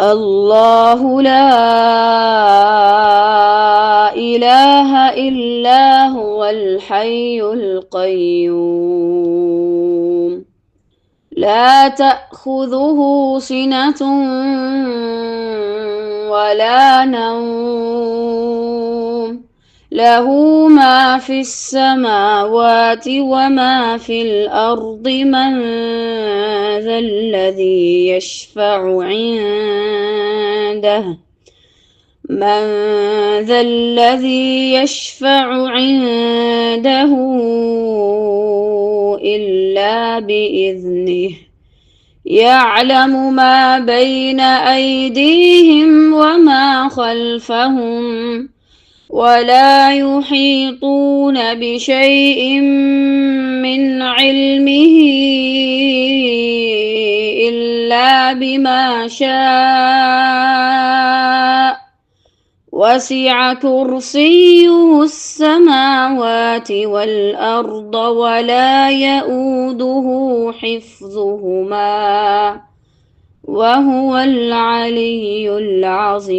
الله لا إله إلا هو الحي القيوم لا تأخذه سنة ولا نوم له ما في السماوات وما في الأرض ذا الذي يشفع عنده من ذا الذي يشفع عنده إلا بإذنه يعلم ما بين أيديهم وما خلفهم ولا يحيطون بشيء من علمه إلا بما شاء وسع كرسيه السماوات والأرض ولا يئوده حفظهما وهو العلي العظيم.